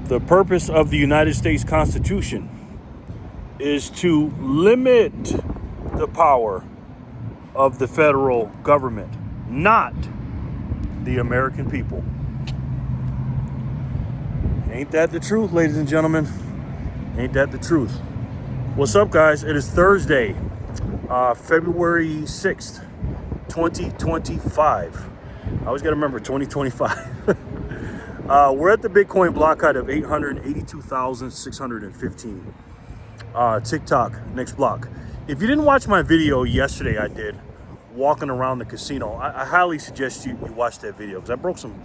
The purpose of the United States Constitution is to limit the power of the federal government, not the American people. Ain't that the truth, ladies and gentlemen? Ain't that the truth? What's up, guys? It is Thursday, February 6th, 2025. I always got to remember 2025. We're at the Bitcoin block height of 882,615. TikTok, next block. If you didn't watch my video yesterday, I did, walking around the casino. I highly suggest you watch that video because I broke some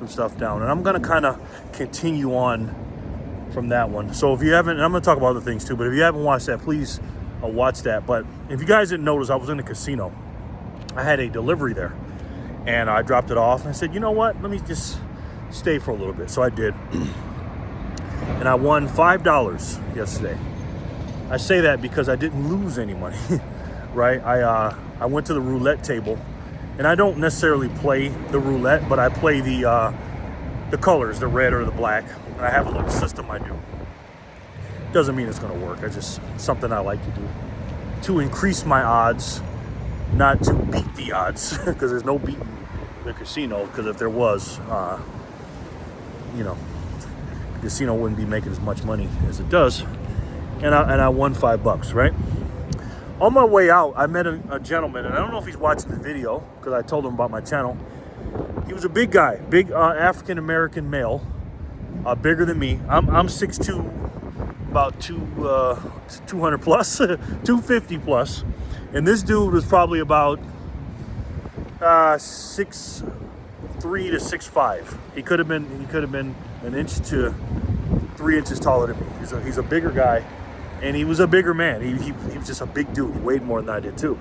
stuff down, and I'm going to kind of continue on from that one. So if you haven't, and I'm going to talk about other things too, but if you haven't watched that, please watch that. But if you guys didn't notice, I was in the casino. I had a delivery there, and I dropped it off, and I said, you know what, let me just stay for a little bit. So I did, and I won $5 yesterday. I say that because I didn't lose any money, right? I went to the roulette table, and I don't necessarily play the roulette, but I play the colors, the red or the black, and I have a little system I do. Doesn't mean it's going to work. It's just something I like to do to increase my odds, not to beat the odds, because there's no beating the casino, because if there was, the casino wouldn't be making as much money as it does. And I won $5, right? On my way out, I met a gentleman, and I don't know if he's watching the video because I told him about my channel. He was a big guy, big African-American male, bigger than me. I'm 6'2", about 200 plus, 250 plus. And this dude was probably about 6'3" to 6'5". He could have been an inch to 3 inches taller than me. He's a bigger guy, and he was a bigger man. He was just a big dude. He weighed more than I did too.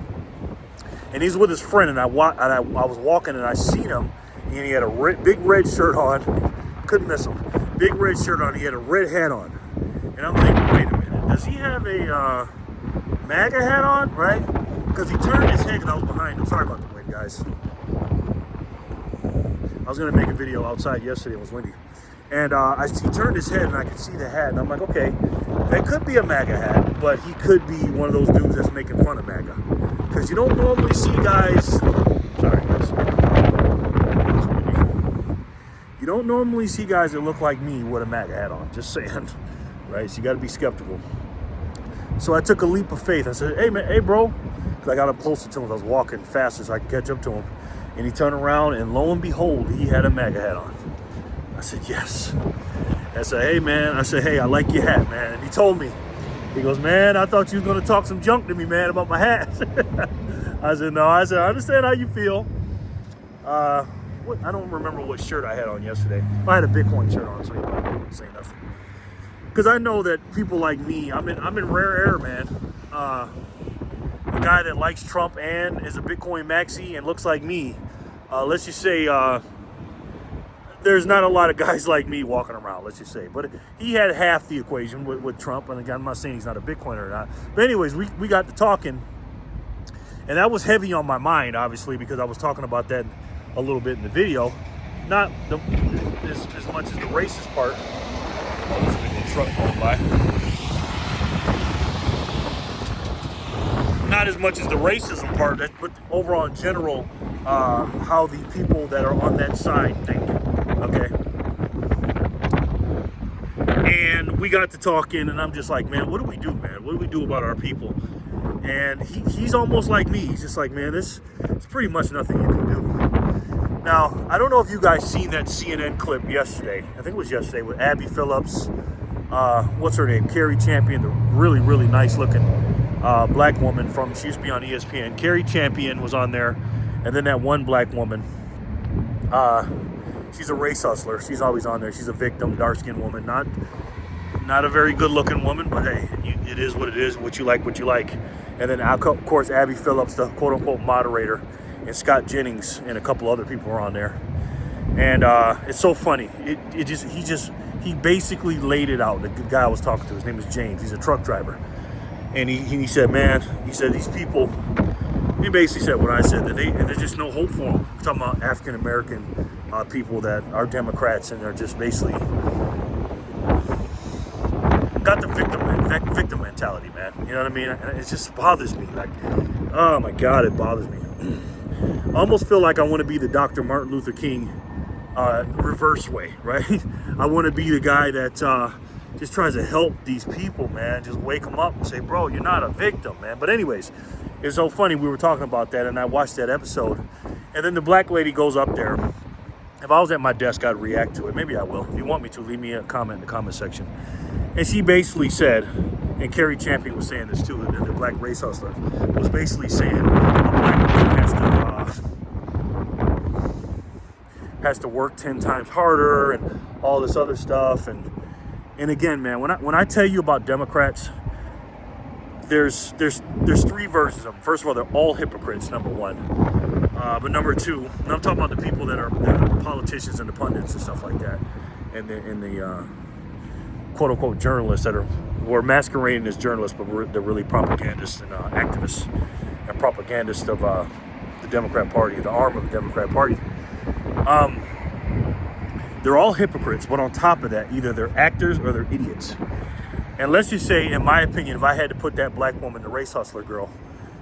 And he's with his friend, and I was walking, and I seen him, and he had a big red shirt on. Couldn't miss him. Big red shirt on. He had a red hat on, and I'm thinking, wait a minute, does he have a MAGA hat on? Right? Because he turned his head, and I was behind him. Sorry about the wind, guys. I was gonna make a video outside yesterday. It was windy. And he turned his head, and I could see the hat. And I'm like, okay, that could be a MAGA hat, but he could be one of those dudes that's making fun of MAGA. Because you don't normally see guys... Sorry, guys. You don't normally see guys that look like me with a MAGA hat on. Just saying. Right? So you got to be skeptical. So I took a leap of faith. I said, hey, bro. Because I got up closer to him. I was walking faster so I could catch up to him. And he turned around, and lo and behold, he had a MAGA hat on. I said, yes. I said, hey, man. I said, hey, I like your hat, man. And he told me. He goes, man, I thought you was going to talk some junk to me, man, about my hat. I said, no. I said, I understand how you feel. I don't remember what shirt I had on yesterday. I had a Bitcoin shirt on, so you probably wouldn't say nothing. Because I know that people like me, I'm in rare air, man. A guy that likes Trump and is a Bitcoin maxi and looks like me. Let's just say... there's not a lot of guys like me walking around, let's just say. But he had half the equation with Trump. And again, I'm not saying he's not a Bitcoiner or not. But anyways, we got to talking. And that was heavy on my mind, obviously, because I was talking about that a little bit in the video. Not as much as the racist part. Oh, there's a big little truck going by. Not as much as the racism part, but overall in general, how the people that are on that side think. Okay. And we got to talking, and I'm just like, man, what do we do, man? What do we do about our people? And he's almost like me. He's just like, man, it's pretty much nothing you can do. Now, I don't know if you guys seen that CNN clip yesterday. I think it was yesterday with Abby Phillips. What's her name? Carrie Champion, the really, really nice looking black woman she used to be on ESPN. Carrie Champion was on there. And then that one black woman, she's a race hustler. She's always on there. She's a victim, dark-skinned woman. Not a very good-looking woman, but hey, it is what it is. What you like. And then, of course, Abby Phillips, the quote-unquote moderator, and Scott Jennings and a couple other people are on there. And it's so funny. He basically laid it out. The guy I was talking to, his name is James. He's a truck driver. And he said, man, these people... He basically said what I said, that there's just no hope for them. We're talking about African-American people that are Democrats, and they're just basically got the victim mentality, man. You know what I mean? It just bothers me. Like, oh my God, it bothers me. I almost feel like I want to be the Dr. Martin Luther King reverse way, right? I want to be the guy that just tries to help these people, man. Just wake them up and say, bro, you're not a victim, man. But anyways, it's so funny. We were talking about that, and I watched that episode. And then the black lady goes up there. If I was at my desk, I'd react to it. Maybe I will. If you want me to, leave me a comment in the comment section. And she basically said, and Carrie Champion was saying this too, the black race hustler, was basically saying a black woman has to work 10 times harder and all this other stuff. And again, man, when I tell you about Democrats, there's three versions of them. First of all, they're all hypocrites, number one. But number two, and I'm talking about the people that are politicians and the pundits and stuff like that, and the quote unquote journalists that were masquerading as journalists, but they're really propagandists and activists and propagandists of the Democrat Party, the arm of the Democrat Party. They're all hypocrites, but on top of that, either they're actors or they're idiots. And let's just say, in my opinion, if I had to put that black woman, the race hustler girl,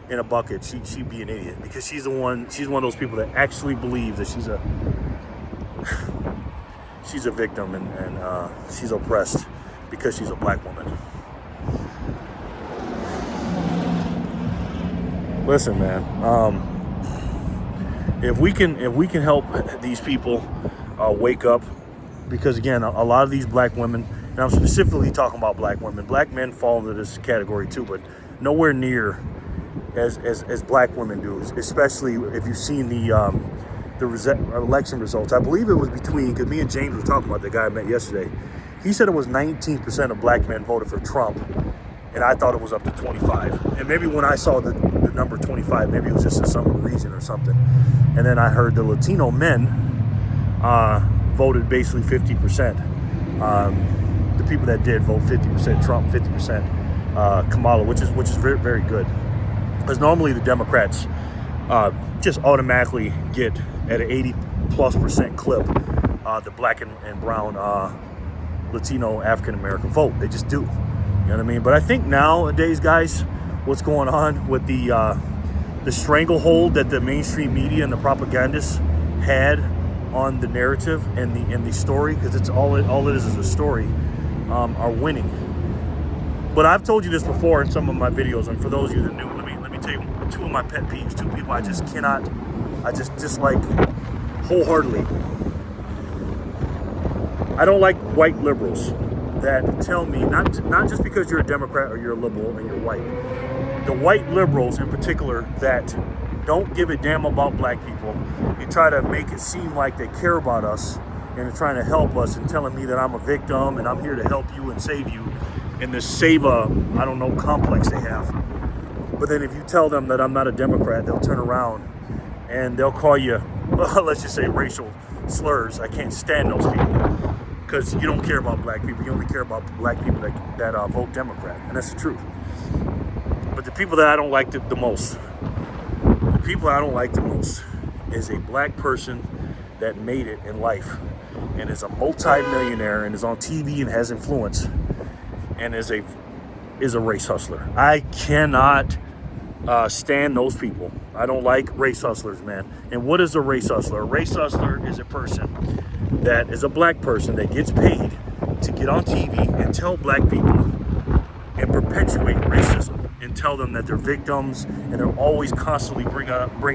in a bucket, she'd be an idiot, because she's one of those people that actually believes that she's a victim and she's oppressed because she's a black woman. Listen, man, if we can help these people wake up, because again, a lot of these black women, and I'm specifically talking about black women, black men fall into this category too, but nowhere near as black women do, especially if you've seen the election results. I believe it was between, because me and James were talking about the guy I met yesterday. He said it was 19% of black men voted for Trump, and I thought it was up to 25. And maybe when I saw the number 25, maybe it was just in some region or something. And then I heard the Latino men voted basically 50%. The people that did vote 50% Trump, 50% Kamala, which is very, very good. Because normally the Democrats just automatically get at an 80+% clip the black and brown Latino African American vote. They just do. You know what I mean? But I think nowadays, guys, what's going on with the stranglehold that the mainstream media and the propagandists had on the narrative and the story, because it's all it is a story, are winning. But I've told you this before in some of my videos, and for those of you that knew, let me tell you two of my pet peeves, two people I just dislike wholeheartely. I don't like white liberals that tell me, not just because you're a Democrat or you're a liberal and you're white, the white liberals in particular that don't give a damn about black people. You try to make it seem like they care about us and are trying to help us, and telling me that I'm a victim and I'm here to help you and save you in this complex they have. But then if you tell them that I'm not a Democrat, they'll turn around and they'll call you, let's just say, racial slurs. I can't stand those people, because you don't care about black people. You only care about black people that vote Democrat, and that's the truth. But the people that I don't like the most is a black person that made it in life and is a multi-millionaire and is on TV and has influence and is a race hustler. I cannot stand those people. I don't like race hustlers, man. And what is a race hustler? A race hustler is a person that is a black person that gets paid to get on TV and tell black people and perpetuate racism and tell them that they're victims, and they're always constantly bringing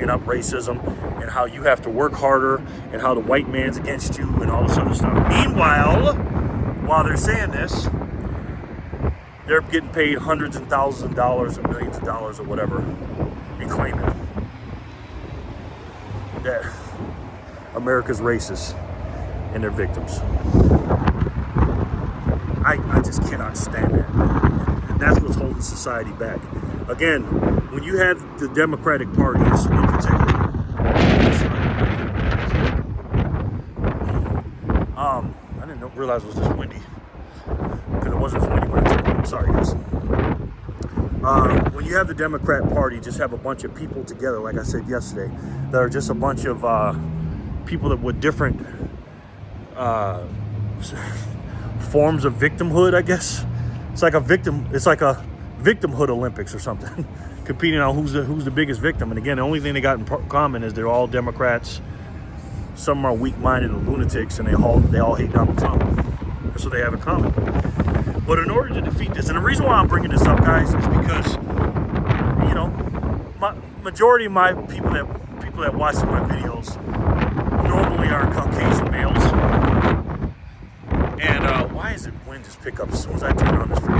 up racism and how you have to work harder and how the white man's against you and all this other stuff. Meanwhile, while they're saying this, they're getting paid hundreds and thousands of dollars or millions of dollars or whatever, and claiming that America's racist and they're victims. I just cannot stand that. And that's what's holding society back. Again, when you have the Democratic parties in particular, I didn't realize it was this windy, because it wasn't as windy when I took it. I'm sorry, guys. When you have the Democrat Party just have a bunch of people together, like I said yesterday, that are just a bunch of people that with different forms of victimhood, I guess. It's like a victimhood Olympics or something, competing on who's the biggest victim. And again, the only thing they got in common is they're all Democrats. Some are weak-minded and lunatics, and they all hate Donald Trump. That's what they have in common. But in order to defeat this, and the reason why I'm bringing this up, guys, is because majority of my people that watch my videos normally are Caucasian males. And why is it wind just pick up as soon as I turn on this video?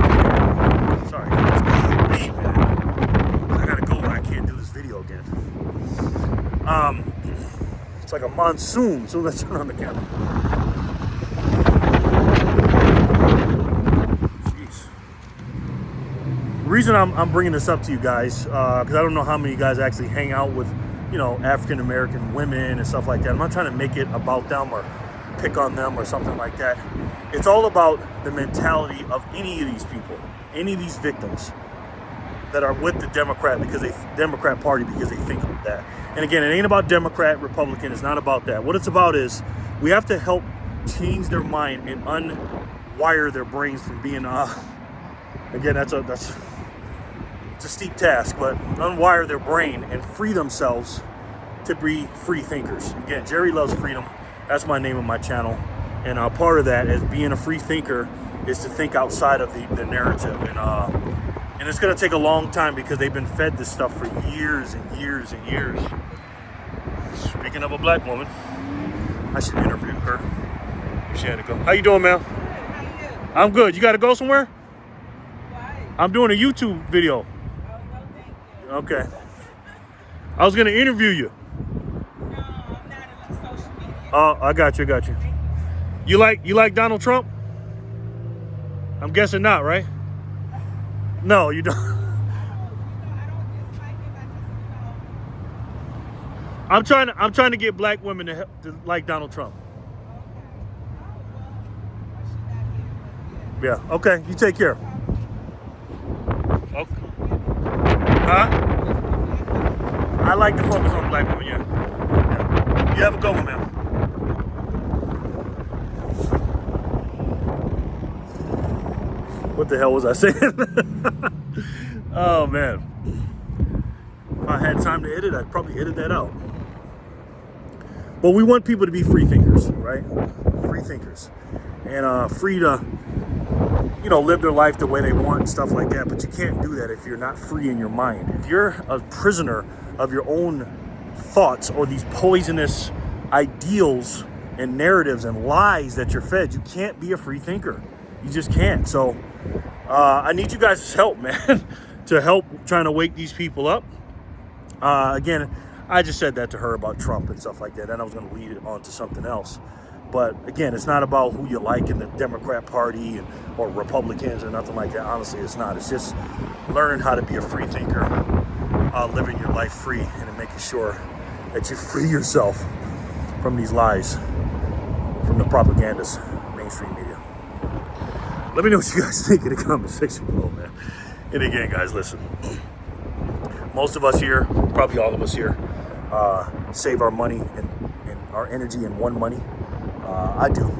Sorry, guys. Hey, man. I gotta go. I can't do this video again. It's like a monsoon as soon as I turn on the camera. Jeez. The reason I'm bringing this up to you guys, because I don't know how many of you guys actually hang out with, African American women and stuff like that. I'm not trying to make it about them or pick on them or something like that. It's all about the mentality of any of these people, any of these victims that are with the Democrat Party because they think of that. And again, it ain't about Democrat, Republican. It's not about that. What it's about is we have to help change their mind and unwire their brains from being again, it's a steep task, but unwire their brain and free themselves to be free thinkers. Again, Jerry Loves Freedom. That's my name of my channel. And part of that is being a free thinker is to think outside of the narrative. And it's going to take a long time because they've been fed this stuff for years and years and years. Speaking of a black woman, I should interview her. She had to go. How you doing, ma'am? Good. How you? I'm good. You got to go somewhere? Why? I'm doing a YouTube video. Oh, no, thank you. Okay. I was going to interview you. No, I'm not on social media. Oh, I got you. You like Donald Trump? I'm guessing not, right? No, you don't. I don't dislike him. I'm trying to get black women to like Donald Trump. Okay. Yeah. Okay. You take care. Okay. Huh? I like to focus on black women. Yeah. You have a good one, man. What the hell was I saying? Oh man. If I had time to edit, I'd probably edit that out. But we want people to be free thinkers, right? Free thinkers. And free to, live their life the way they want and stuff like that. But you can't do that if you're not free in your mind. If you're a prisoner of your own thoughts or these poisonous ideals and narratives and lies that you're fed, you can't be a free thinker. You just can't. So I need you guys' help, man, to help trying to wake these people up. Again, I just said that to her about Trump and stuff like that, and I was going to lead it on to something else. But again, it's not about who you like in the Democrat Party or Republicans or nothing like that. Honestly, it's not. It's just learning how to be a free thinker, living your life free, and making sure that you free yourself from these lies, from the propagandists, mainstream media. Let me know what you guys think in the comment section below, man. And again, guys, listen. Most of us here, probably all of us here, save our money and our energy in one money. I do.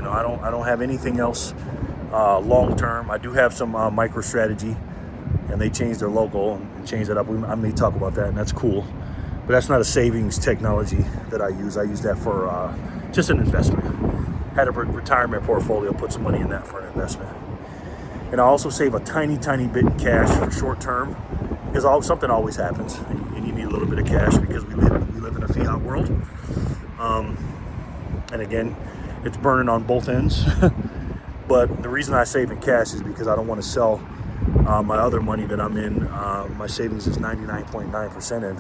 I don't have anything else long term. I do have some MicroStrategy, and they changed their logo and changed it up. I may talk about that, and that's cool. But that's not a savings technology that I use. I use that for just an investment. Had a retirement portfolio, put some money in that for an investment. And I also save a tiny, tiny bit in cash for short term, because something always happens, and you need a little bit of cash because we live in a fiat world. And again, it's burning on both ends. But the reason I save in cash is because I don't want to sell my other money that I'm in. My savings is 99.9% in.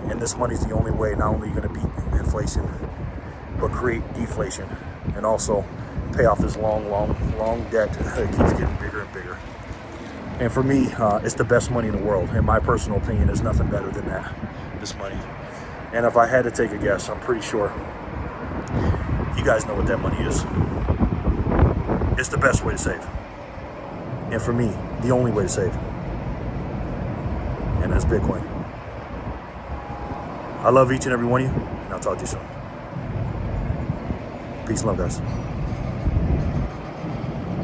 And this money is the only way not only going to beat inflation, but create deflation and also pay off this long debt that keeps getting bigger and bigger. And for me, it's the best money in the world. In my personal opinion, there's nothing better than that, this money. And if I had to take a guess, I'm pretty sure you guys know what that money is. It's the best way to save. And for me, the only way to save. And that's Bitcoin. I love each and every one of you, and I'll talk to you soon. Peace and love, guys.